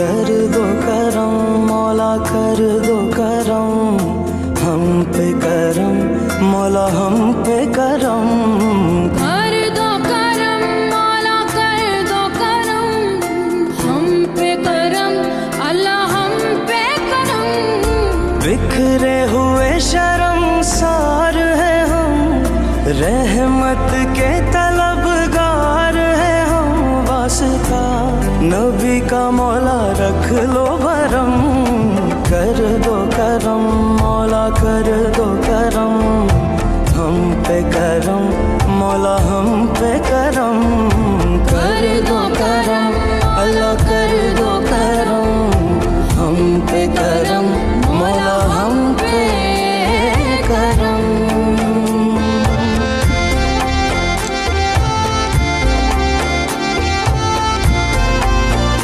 कर दो करम मौला कर दो करम, हम पे करम मौला हम पे करम। कर दो करम मौला कर दो करम, हम पे करम अल्लाह हम पे करम। बिखरे हुए शर्मसार है हम, रहमत के तलबगार है हम। वास्ता नबी का मौला रख लो भरम, कर दो करम मौला कर दो करम, हम पे करम मौला हम